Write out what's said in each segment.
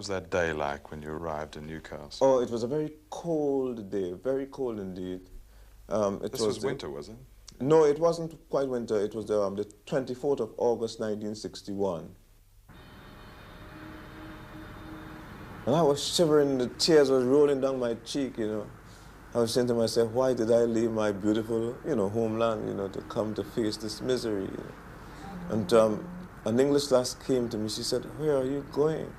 was that day like when you arrived in Newcastle? Oh, it was a very cold day, very cold indeed. This was winter, was it? No, it wasn't quite winter. It was the 24th of August, 1961. And I was shivering, the tears were rolling down my cheek, you know. I was saying to myself, why did I leave my beautiful, homeland, to come to face this misery, And an English lass came to me. She said, where are you going?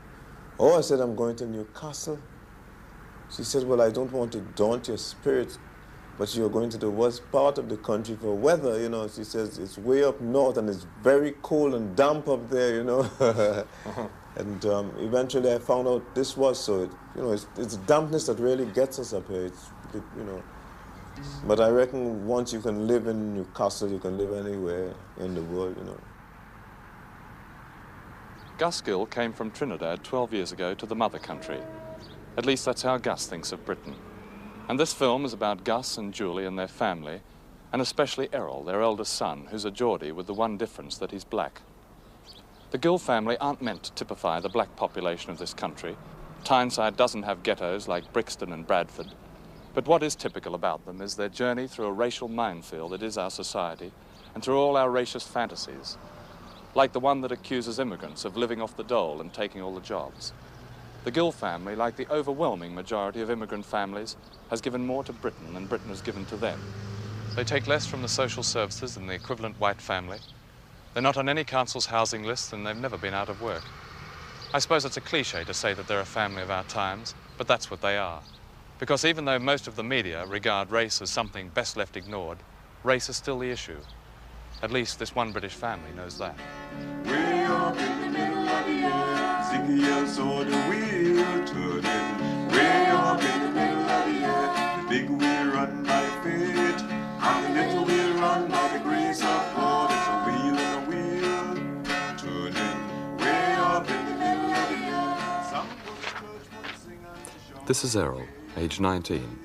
Oh, I said, I'm going to Newcastle. She said, well, I don't want to daunt your spirit, but you're going to the worst part of the country for weather, She says, it's way up north and it's very cold and damp up there, And eventually I found out this was so. It's dampness that really gets us up here. But I reckon once you can live in Newcastle, you can live anywhere in the world, Gus Gill came from Trinidad 12 years ago to the mother country. At least that's how Gus thinks of Britain. And this film is about Gus and Julie and their family, and especially Errol, their eldest son, who's a Geordie with the one difference that he's black. The Gill family aren't meant to typify the black population of this country. Tyneside doesn't have ghettos like Brixton and Bradford. But what is typical about them is their journey through a racial minefield that is our society, and through all our racist fantasies, like the one that accuses immigrants of living off the dole and taking all the jobs. The Gill family, like the overwhelming majority of immigrant families, has given more to Britain than Britain has given to them. They take less from the social services than the equivalent white family. They're not on any council's housing list, and they've never been out of work. I suppose it's a cliche to say that they're a family of our times, but that's what they are. Because even though most of the media regard race as something best left ignored, race is still the issue. At least this one British family knows that. Way up in the middle of the earth, Ziggy saw the wheel turning. Way up in the middle of the earth, the big wheel run by fate, and the little wheel run by the grace of God. It's a wheel and a wheel turning. Way up in the middle of the earth. Some go to church, one sing and shout. This is Errol, age 19.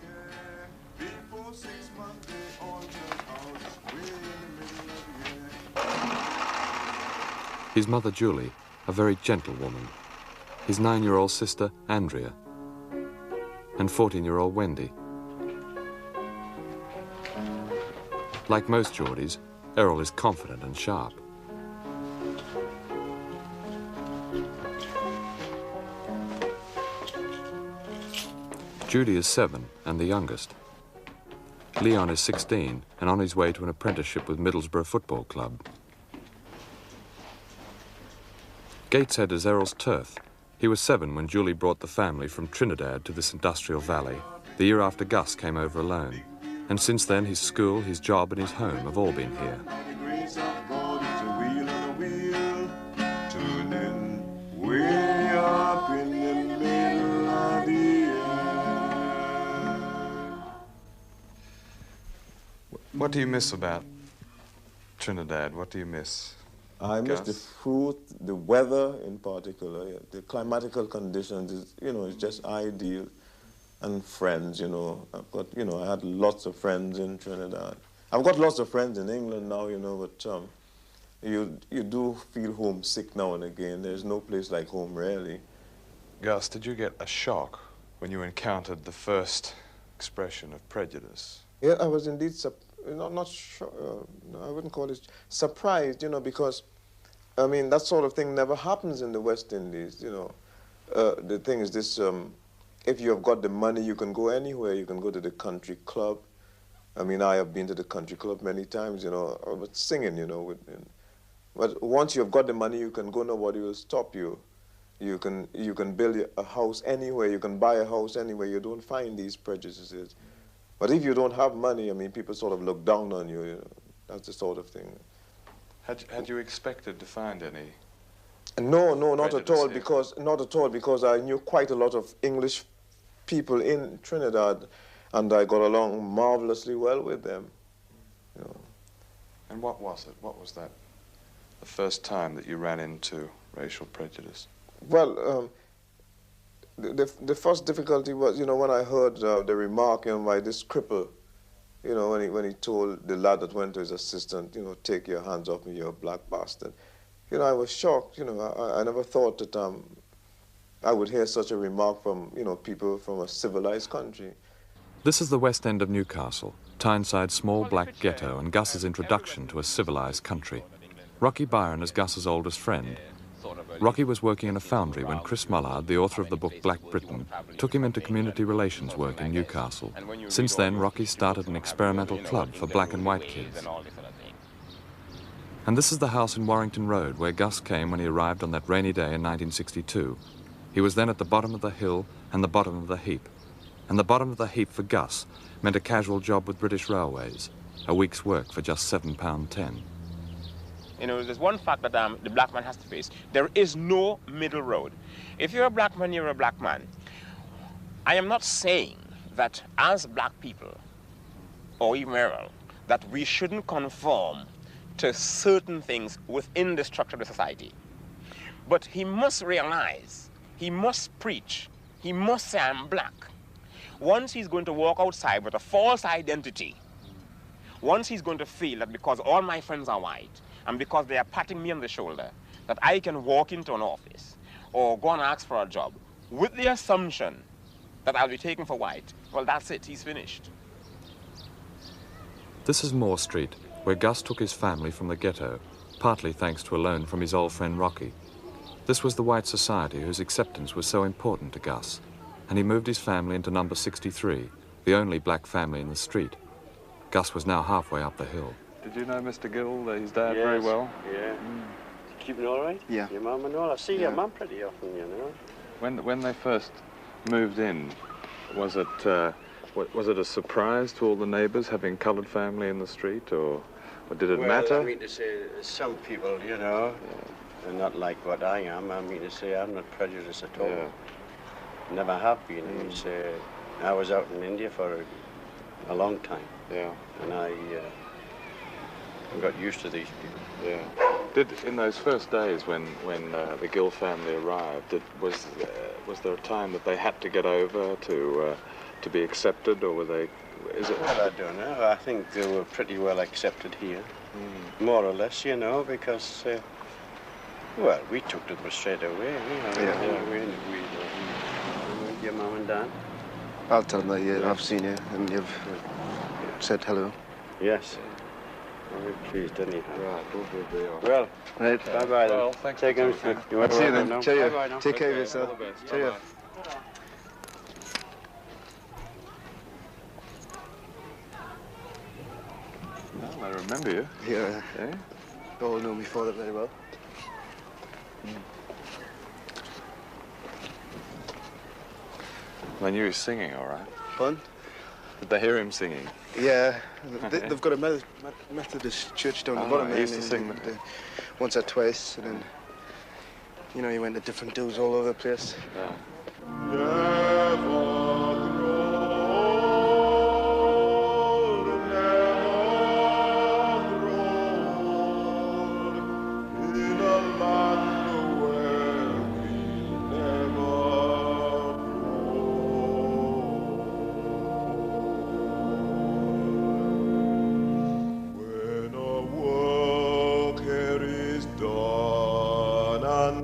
Before 6 months, they all turned out. Way in the middle of the earth. His mother, Julie, a very gentle woman. His 9-year-old sister, Andrea, and 14-year-old Wendy. Like most Geordies, Errol is confident and sharp. Judy is 7 and the youngest. Leon is 16 and on his way to an apprenticeship with Middlesbrough Football Club. Gateshead is Errol's turf. He was 7 when Julie brought the family from Trinidad to this industrial valley, the year after Gus came over alone. And since then, his school, his job and his home have all been here. By the grace of God, it's a wheel and a wheel turning. Way up in the middle of the earth. What do you miss about Trinidad? What do you miss? I miss Gus? the fruit, the weather in particular, the climatical conditions, it's just ideal. And friends, I've got, I had lots of friends in Trinidad. I've got lots of friends in England now, but you do feel homesick now and again. There's no place like home, really. Gus, did you get a shock when you encountered the first expression of prejudice? Yeah, I was indeed, not sure, I wouldn't call it surprised, because, that sort of thing never happens in the West Indies, The thing is this, if you have got the money, you can go anywhere. You can go to the country club. I have been to the country club many times, but singing, but once you have got the money, you can go, nobody will stop you. You can build a house anywhere. You can buy a house anywhere. You don't find these prejudices. But if you don't have money, people sort of look down on you. That's the sort of thing. Had you expected to find any? No, not at all, Prejudice, because I knew quite a lot of English people in Trinidad, and I got along marvelously well with them. And what was it? What was that? The first time that you ran into racial prejudice? Well, the first difficulty was, when I heard the remark by this cripple, when he told the lad that went to his assistant, take your hands off me, you're a black bastard. I was shocked. I never thought that I would hear such a remark from, people from a civilized country. This is the west end of Newcastle, Tyneside's small black ghetto and Gus's introduction to a civilized country. Rocky Byron is Gus's oldest friend. Rocky was working in a foundry when Chris Mullard, the author of the book Black Britain, took him into community relations work in Newcastle. Since then, Rocky started an experimental club for black and white kids. And this is the house in Warrington Road where Gus came when he arrived on that rainy day in 1962. He was then at the bottom of the hill and the bottom of the heap. And the bottom of the heap for Gus meant a casual job with British Railways, a week's work for just £7.10. There's one fact that the black man has to face. There is no middle road. If you're a black man, you're a black man. I am not saying that as black people, or even Errol, that we shouldn't conform to certain things within the structure of the society. But he must realize, he must preach, he must say, I'm black. Once he's going to walk outside with a false identity, once he's going to feel that because all my friends are white, and because they are patting me on the shoulder, that I can walk into an office or go and ask for a job with the assumption that I'll be taken for white, well, that's it, he's finished. This is Moore Street, where Gus took his family from the ghetto, partly thanks to a loan from his old friend Rocky. This was the white society whose acceptance was so important to Gus, and he moved his family into number 63, the only black family in the street. Gus was now halfway up the hill. Did you know Mr. Gill, his dad, very well? Yeah. Keeping all right? Yeah. Your mum and all? I see your mum pretty often, When they first moved in, was it a surprise to all the neighbours having coloured family in the street, or did it matter? I mean to say, some people, are not like what I am. I mean to say, I'm not prejudiced at all. Yeah. Never have been. I mean to say, I was out in India for a long time. Yeah. And I got used to these people. Yeah. In those first days when the Gill family arrived, was there a time that they had to get over to be accepted, or were they? Well, I don't know. I think they were pretty well accepted here, more or less, because well, we took to them straight away. Your mum and dad. I'll tell them that I've seen you and you've said hello. Yes. I'm very pleased, anyhow. Right, we'll be all right. Well, Right. bye-bye then. Well, thanks. Take care. You want to See you then. Cheerio. Bye-bye now. Take care of Okay, yourself. all the best. Cheerio. Bye-bye. Well, I remember you. Yeah. Eh? You all know me for it very well. I knew he was singing, all right. Fun? Did they hear him singing? Yeah. They've got a Methodist church down the bottom he there. used to and sing they- once or twice, and then, he went to different dues all over the place. Yeah.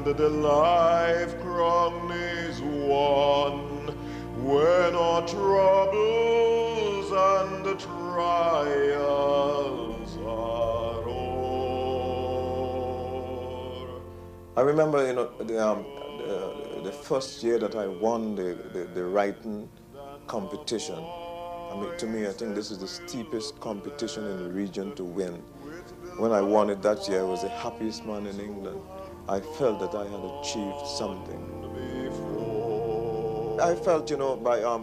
The life crown is won, when our troubles and the trials are o'er. I remember, the first year that I won the writing competition. To me, I think this is the steepest competition in the region to win. When I won it that year, I was the happiest man in England. I felt that I had achieved something. I felt,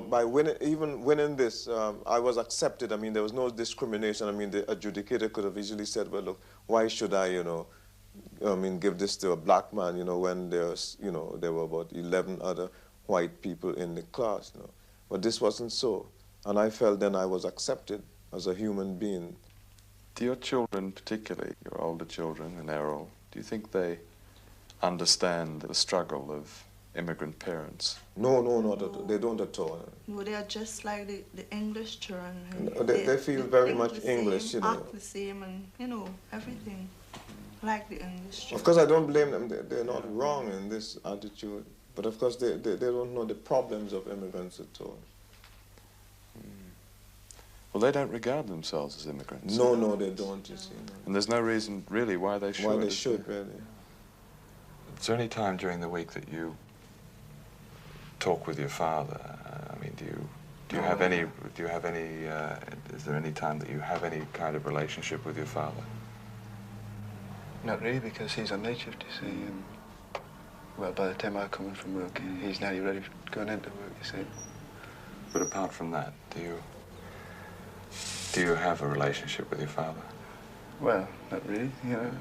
by winning this, I was accepted. There was no discrimination. The adjudicator could have easily said, well, look, why should I, give this to a black man, when there were about 11 other white people in the class, But this wasn't so. And I felt then I was accepted as a human being. Do your children, particularly your older children and Errol, do you think they understand the struggle of immigrant parents? No, they don't at all. No, they are just like the English children. They feel very much English, Act the same and, everything like the English children. Of course, I don't blame them. They're not wrong in this attitude. But of course, they don't know the problems of immigrants at all. Well, they don't regard themselves as immigrants. No, they don't, you see. No. And there's no reason, really, why they should. Why they should, really. Is there any time during the week that you talk with your father? I mean, do you have any, is there any time that you have any kind of relationship with your father? Not really, because he's on night shift, you see. Well, by the time I come in from work, he's nearly ready for going into work, you see. But apart from that, do you have a relationship with your father? Well, not really, you know.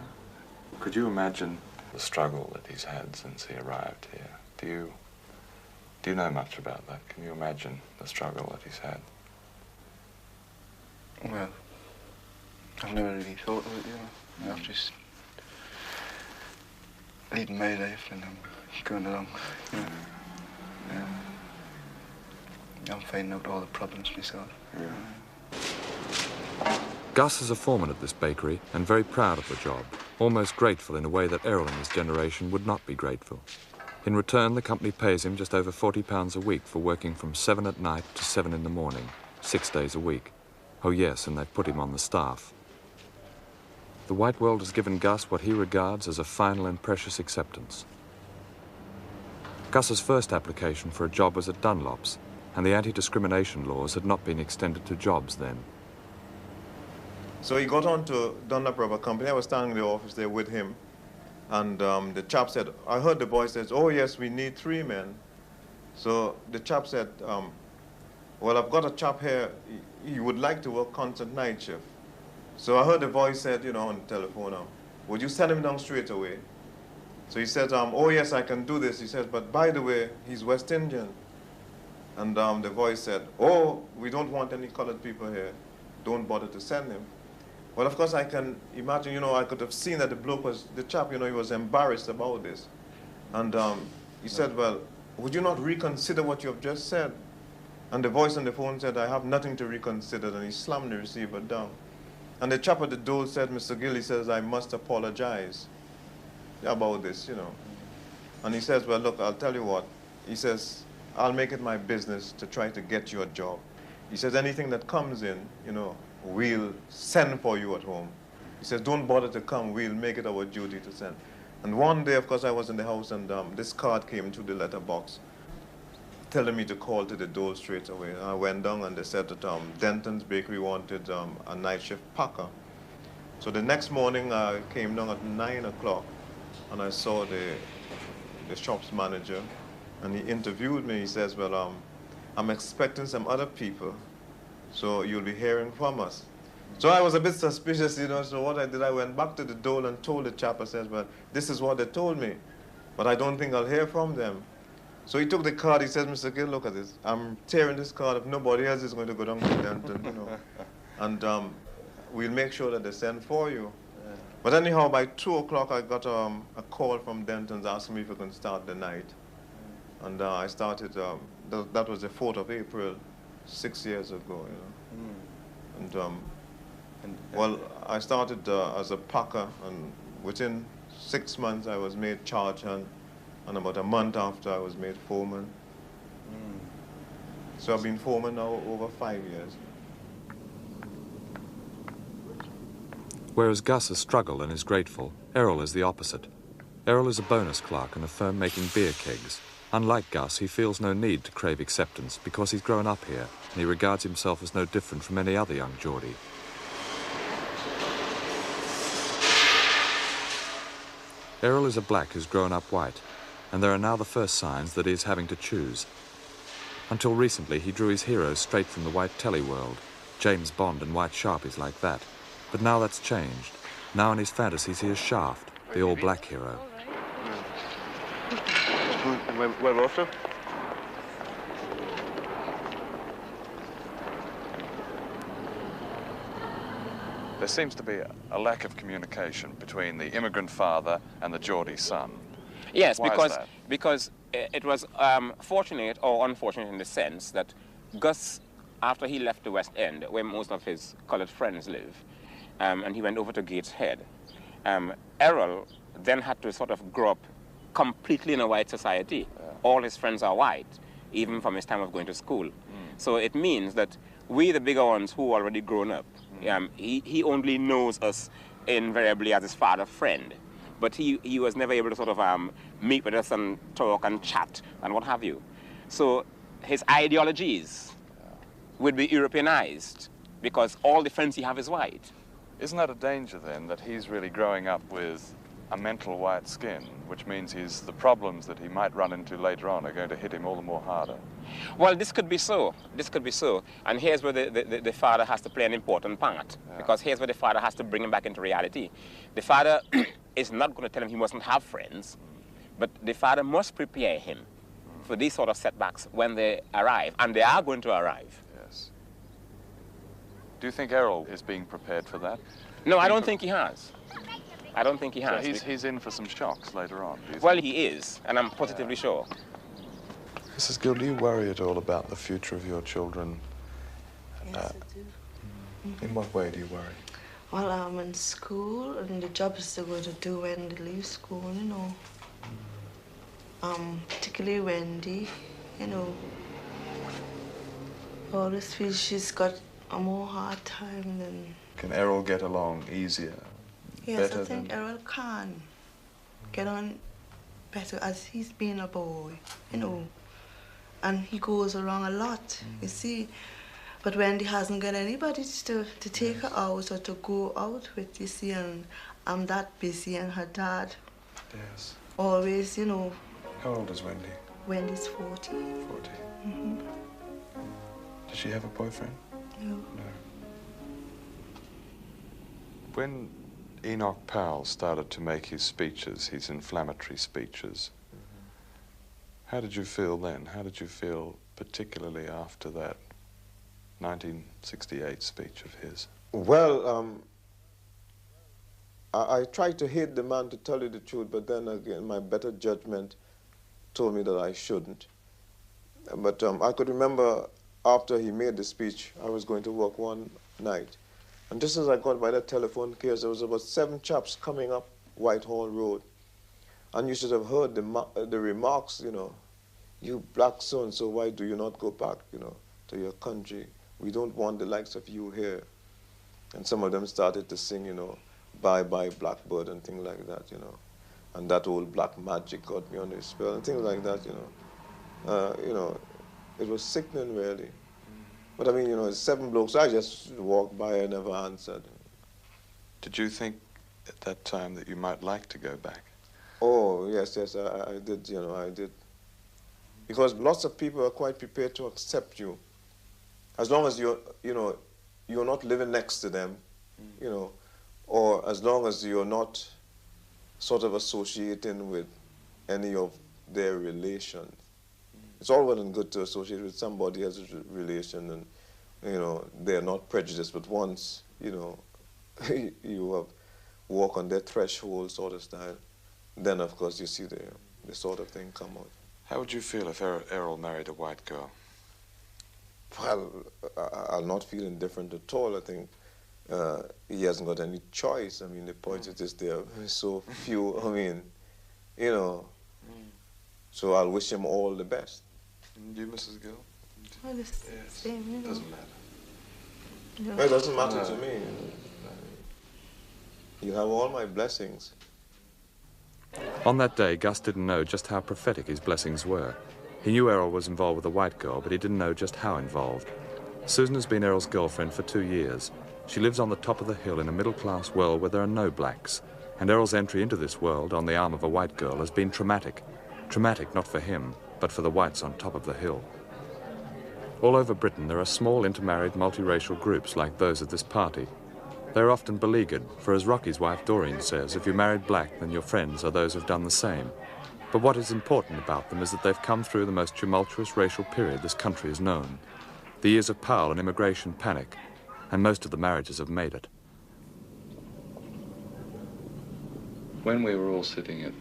Could you imagine the struggle that he's had since he arrived here? Do you know much about that? Can you imagine the struggle that he's had? Well, I've never really thought of it, you know. I've just leading my life and I'm going along, you know. I'm finding out all the problems myself. Yeah. Gus is a foreman at this bakery and very proud of the job, almost grateful in a way that Errol and his generation would not be grateful. In return, the company pays him just over £40 a week for working from 7 at night to 7 in the morning, 6 days a week. Oh yes, and they've put him on the staff. The white world has given Gus what he regards as a final and precious acceptance. Gus's first application for a job was at Dunlop's, and the anti-discrimination laws had not been extended to jobs then. So he got on to Dunlop Rubber Company. I was standing in the office there with him. And the chap said, I heard the boy says, oh yes, we need 3 men. So the chap said, well, I've got a chap here, he would like to work constant night shift. So I heard the voice said, you know, on the telephone, would you send him down straight away? So he said, oh yes, I can do this. He said, but by the way, he's West Indian. And the voice said, oh, we don't want any colored people here. Don't bother to send him. Well, of course, I can imagine, you know, I could have seen that the bloke was, the chap, you know, he was embarrassed about this. And he said, well, would you not reconsider what you have just said? And the voice on the phone said, I have nothing to reconsider. And he slammed the receiver down. And the chap at the door said, Mr. Gill, he says, I must apologize about this, you know. And he says, well, look, I'll tell you what. He says, I'll make it my business to try to get you a job. He says, anything that comes in, you know, we'll send for you at home. He says, don't bother to come, we'll make it our duty to send. And one day, of course, I was in the house and this card came to the letterbox telling me to call to the door straight away. I went down and they said that Denton's Bakery wanted a night shift packer. So the next morning I came down at 9 o'clock and I saw the shop's manager and he interviewed me. He says, well, I'm expecting some other people, so you'll be hearing from us. So I was a bit suspicious, you know, so what I did, I went back to the door and told the chap, I said, well, this is what they told me, but I don't think I'll hear from them. So he took the card, he said, Mr. Gill, look at this. I'm tearing this card if nobody else is going to go down to Denton, you know. And we'll make sure that they send for you. Yeah. But anyhow, by 2 o'clock, I got a call from Denton's asking me if I can start the night. And I started, that was the 4th of April, 6 years ago, you know. And well, I started as a packer, and within 6 months I was made charge hand, and about a month after I was made foreman. So I've been foreman now over 5 years. Whereas Gus has struggled and is grateful, Errol is the opposite. Errol is a bonus clerk in a firm making beer kegs. Unlike Gus, he feels no need to crave acceptance because he's grown up here and he regards himself as no different from any other young Geordie. Errol is a black who's grown up white, and there are now the first signs that he is having to choose. Until recently, he drew his heroes straight from the white telly world, James Bond and white sharpies like that. But now that's changed. Now in his fantasies he is Shaft, the all-black hero. Where after? There seems to be a lack of communication between the immigrant father and the Geordie son. Yes, Why because it was fortunate or unfortunate in the sense that Gus, after he left the West End, where most of his coloured friends live, and he went over to Gateshead, Errol then had to sort of grow up completely in a white society. all his friends are white, even from his time of going to school. So it means that we, the bigger ones who already grown up, he only knows us invariably as his father friend. But he was never able to sort of meet with us and talk and chat and what have you. So his ideologies would be Europeanized because all the friends he have is white. Isn't that a danger then, that he's really growing up with a mental white skin, which means the problems that he might run into later on are going to hit him all the more harder? Well, this could be so. This could be so. And here's where the father has to play an important part. Yeah. Because here's where the father has to bring him back into reality. The father is not going to tell him he mustn't have friends, but the father must prepare him for these sort of setbacks when they arrive. And they are going to arrive. Yes. Do you think Errol is being prepared for that? No, I don't think he has. I don't think he has. So he's in for some shocks later on, do you Well, think? he is, and I'm positively sure. Mrs. Gill, do you worry at all about the future of your children? Yes, I do. In what way do you worry? Well, I'm in school, and the jobs they're going to do when they leave school, you know. Particularly Wendy, you know. I always feel she's got a more hard time than... Can Errol get along easier? Yes, better I think than... Errol can get on better as he's been a boy, you know. And he goes around a lot, you see. But Wendy hasn't got anybody to take her out or to go out with, you see, and I'm that busy, and her dad Yes. always, you know. How old is Wendy? Wendy's 40. 40. Does she have a boyfriend? No. No. When Enoch Powell started to make his speeches, his inflammatory speeches, how did you feel then? How did you feel particularly after that 1968 speech of his? Well, I tried to hate the man, to tell you the truth, but then again, my better judgment told me that I shouldn't. But I could remember after he made the speech, I was going to work one night. And just as I got by that telephone case, there was about 7 chaps coming up Whitehall Road. And you should have heard the remarks, you know, you black so-and-so, why do you not go back, you know, to your country? We don't want the likes of you here. And some of them started to sing, you know, bye-bye Blackbird and things like that, you know. And that old black magic got me under a spell and things like that, you know. You know, it was sickening, really. But I mean, you know, 7 blokes, I just walked by and never answered. Did you think at that time that you might like to go back? Oh, yes, I did, you know, I did. Because lots of people are quite prepared to accept you. As long as you're not living next to them, you know, or as long as you're not sort of associating with any of their relations. It's all well and good to associate with somebody else's relation and, you know, they're not prejudiced, but once, you know, you have walk on their threshold sort of style, then of course you see the sort of thing come out. How would you feel if Errol married a white girl? Well, I'll not feel indifferent at all. I think he hasn't got any choice. I mean, the point is there are so few, I mean, you know, so I'll wish him all the best. And you, Mrs. Gill? Well, it's the same, you know. Doesn't matter. You know. Well, it doesn't matter to me. You have all my blessings. On that day, Gus didn't know just how prophetic his blessings were. He knew Errol was involved with a white girl, but he didn't know just how involved. Susan has been Errol's girlfriend for 2 years. She lives on the top of the hill in a middle-class world where there are no blacks. And Errol's entry into this world on the arm of a white girl has been traumatic. Traumatic not for him, but for the whites on top of the hill. All over Britain, there are small intermarried multiracial groups like those of this party. They're often beleaguered, for as Rocky's wife Doreen says, if you're married black, then your friends are those who've done the same. But what is important about them is that they've come through the most tumultuous racial period this country has known. The years of Powell and immigration panic, and most of the marriages have made it. When we were all sitting at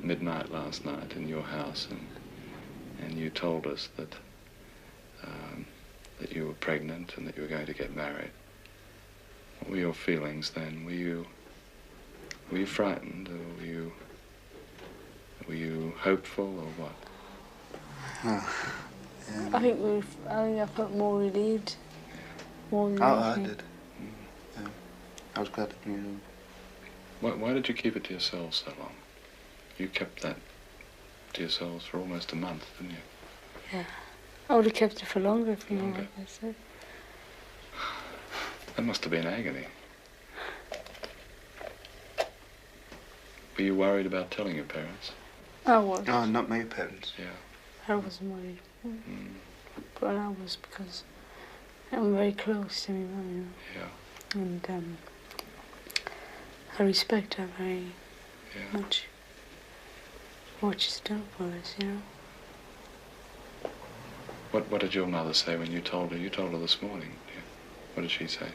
midnight last night in your house and you told us that you were pregnant and that you were going to get married, what were your feelings then? Were you frightened, or were you hopeful, or what? I think I felt more relieved. More than I anything. did. Yeah. I was glad that, you know. Why did you keep it to yourselves so long? You kept that to yourselves for almost a month, didn't you? Yeah. I would have kept it for longer if you know Longer. what I said. That must have been agony. Were you worried about telling your parents? I was. No, not my parents. Yeah. I wasn't worried. But I was because I'm very close to my mum, you know. Yeah. And I respect her very Yeah. much. What she's done for us, you know. What did your mother say when you told her? You told her this morning. Yeah. What did she say?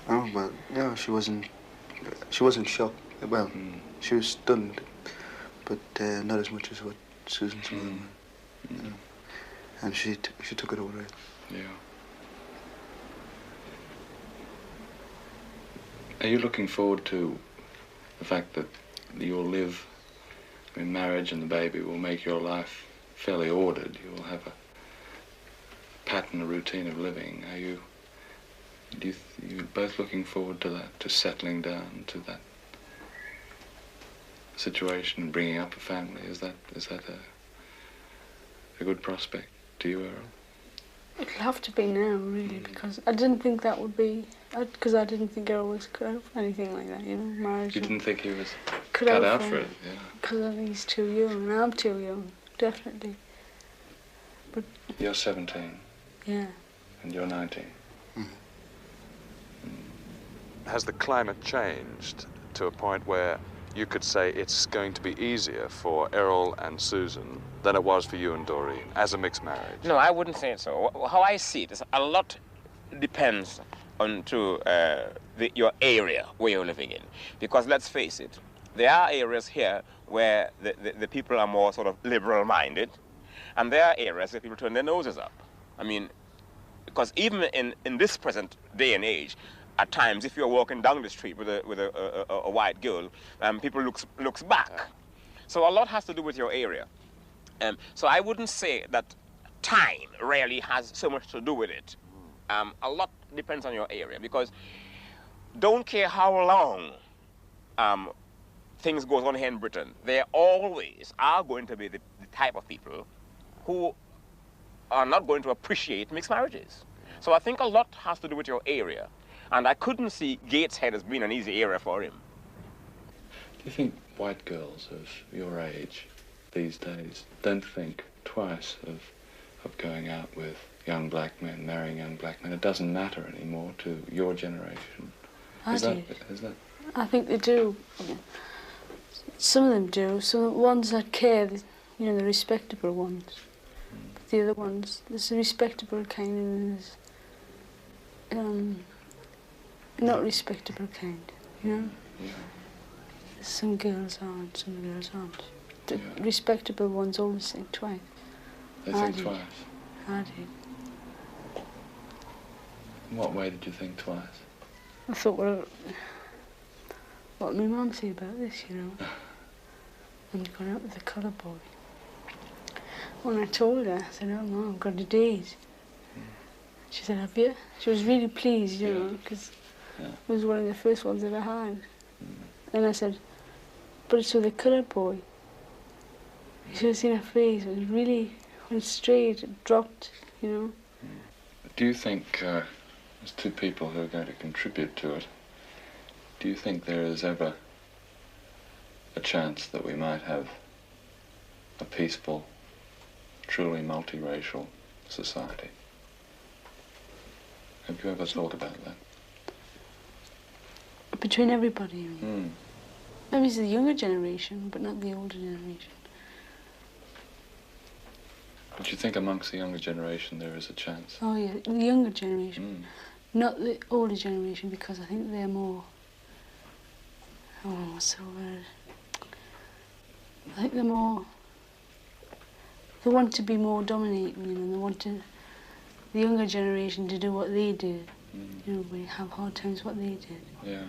Oh, well, no, she wasn't shocked. Well, she was stunned, but not as much as what Susan's mother was. You know. And she took it all right. Yeah. Are you looking forward to the fact that you'll live in marriage and the baby will make your life fairly ordered? You will have a pattern, a routine of living. Are you both looking forward to that, to settling down to that situation and bringing up a family? Is that a good prospect to you, Errol? It'll have to be now, really, because I didn't think that would be... Because I didn't think I was cut out for anything like that, you know, marriage. You didn't think he was cut out for it, yeah. Because I think he's too young, and I'm too young, definitely. But... You're 17. Yeah. And you're 19. Has the climate changed to a point where you could say it's going to be easier for Errol and Susan than it was for you and Doreen as a mixed marriage? No, I wouldn't say so. How I see it is a lot depends on your area where you're living in. Because let's face it, there are areas here where the people are more sort of liberal-minded, and there are areas where people turn their noses up. I mean, because even in this present day and age, at times, if you're walking down the street with a white girl, people looks back. So a lot has to do with your area. So I wouldn't say that time really has so much to do with it. A lot depends on your area, because don't care how long things goes on here in Britain, there always are going to be the type of people who are not going to appreciate mixed marriages. So I think a lot has to do with your area. And I couldn't see Gateshead as being an easy area for him. Do you think white girls of your age these days don't think twice of going out with young black men, marrying young black men? It doesn't matter anymore to your generation. I do. Is that? I think they do. Some of them do. Some of the ones that care, you know, the respectable ones. But the other ones, there's a respectable kind and there's not respectable kind, you know? Yeah. Some girls aren't, some girls aren't. The respectable ones always think twice. They think twice? I did. In what way did you think twice? I thought, well, what did my mum say about this, you know? And going out with a colour boy. When I told her, I said, oh, Mum, I've got a date. She said, have you? She was really pleased, you know, because it was one of the first ones that I had. And I said, but it's with a coloured boy. You should have seen her face. It was really went straight, it dropped, you know. Do you think, as two people who are going to contribute to it, do you think there is ever a chance that we might have a peaceful, truly multiracial society? Have you ever thought about that? Between everybody, you mean? Maybe it's the younger generation, but not the older generation. But you think amongst the younger generation there is a chance? Oh yeah, the younger generation. Not the older generation, because I think they're more... Oh, what's the word? I think they're more... They want to be more dominating, you know, they want to... The younger generation to do what they did. You know, we have hard times what they did. Yeah.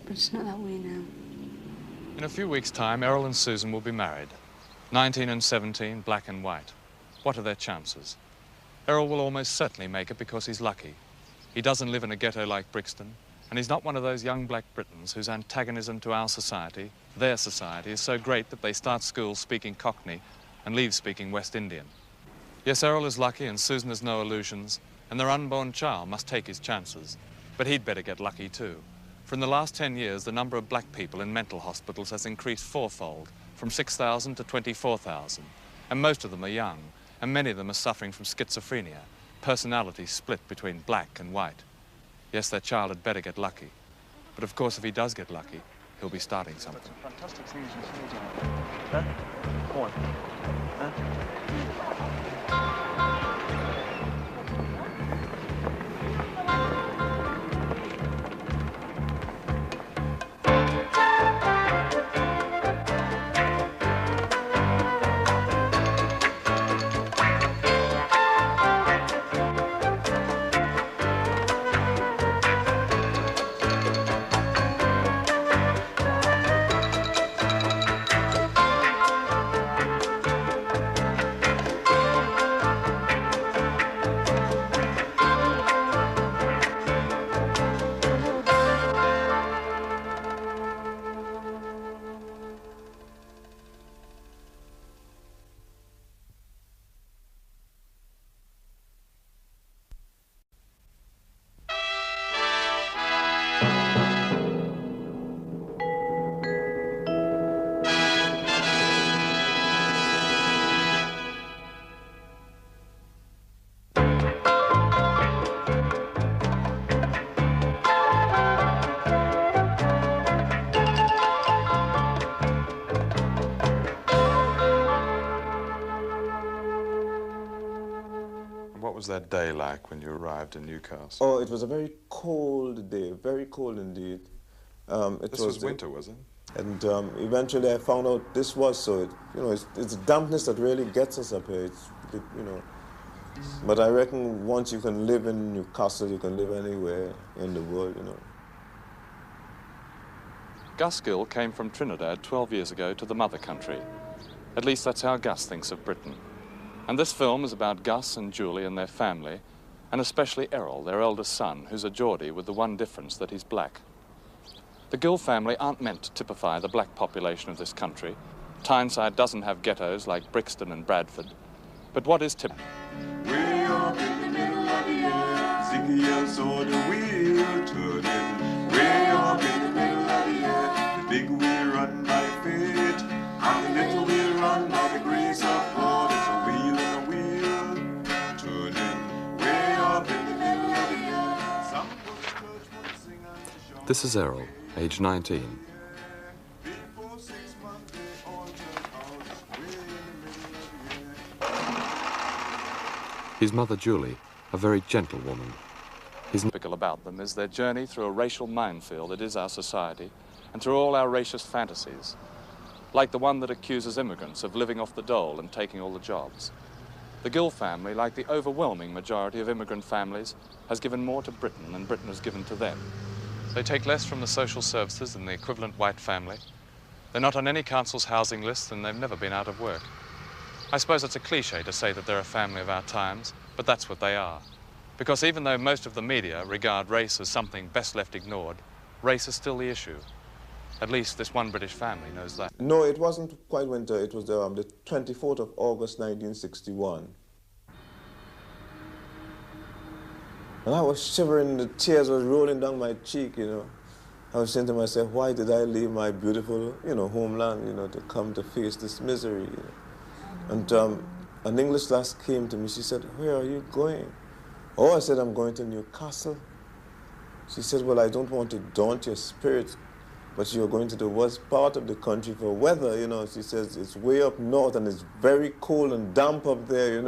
But it's not that way now. In a few weeks' time, Errol and Susan will be married. 19 and 17, black and white. What are their chances? Errol will almost certainly make it because he's lucky. He doesn't live in a ghetto like Brixton, and he's not one of those young black Britons whose antagonism to our society, their society, is so great that they start school speaking Cockney and leave speaking West Indian. Yes, Errol is lucky and Susan has no illusions, and their unborn child must take his chances. But he'd better get lucky too. For in the last 10 years, the number of black people in mental hospitals has increased fourfold, from 6,000 to 24,000. And most of them are young, and many of them are suffering from schizophrenia, personalities split between black and white. Yes, their child had better get lucky. But of course, if he does get lucky, he'll be starting something. That's fantastic things you say, John. Huh? Go on. Huh? What was that day like when you arrived in Newcastle? Oh, it was a very cold day, very cold indeed. This was winter, was it? And eventually I found out this was so. It's dampness that really gets us up here. But I reckon once you can live in Newcastle, you can live anywhere in the world, Gus Gill came from Trinidad 12 years ago to the mother country. At least that's how Gus thinks of Britain. And this film is about Gus and Julie and their family, and especially Errol, their eldest son, who's a Geordie with the one difference that he's black. The Gill family aren't meant to typify the black population of this country. Tyneside doesn't have ghettos like Brixton and Bradford. But what is typical? Way up in the middle of the earth, Ziggy saw the wheel turning. Way up in the middle of the earth, the big wheel run by faith, and the little wheel run by the grace of God. It's a wheel and a wheel turning. Way up in the middle of the earth. Some go to church for the sing and the shout. This is Errol, age 19. Before 6 months they all turn out. Way in the middle of the earth. His mother, Julie, a very gentle woman. His typical about them is their journey through a racial minefield that is our society, and through all our racist fantasies, like the one that accuses immigrants of living off the dole and taking all the jobs. The Gill family, like the overwhelming majority of immigrant families, has given more to Britain than Britain has given to them. They take less from the social services than the equivalent white family. They're not on any council's housing list, and they've never been out of work. I suppose it's a cliche to say that they're a family of our times, but that's what they are. Because even though most of the media regard race as something best left ignored, race is still the issue. At least this one British family knows that. No, it wasn't quite winter. It was the 24th of August, 1961. And I was shivering, the tears were rolling down my cheek, I was saying to myself, why did I leave my beautiful, homeland, to come to face this misery, And an English lass came to me. She said, where are you going? Oh, I said, I'm going to Newcastle. She said, well, I don't want to daunt your spirit, but you're going to the worst part of the country for weather, She says, it's way up north and it's very cold and damp up there,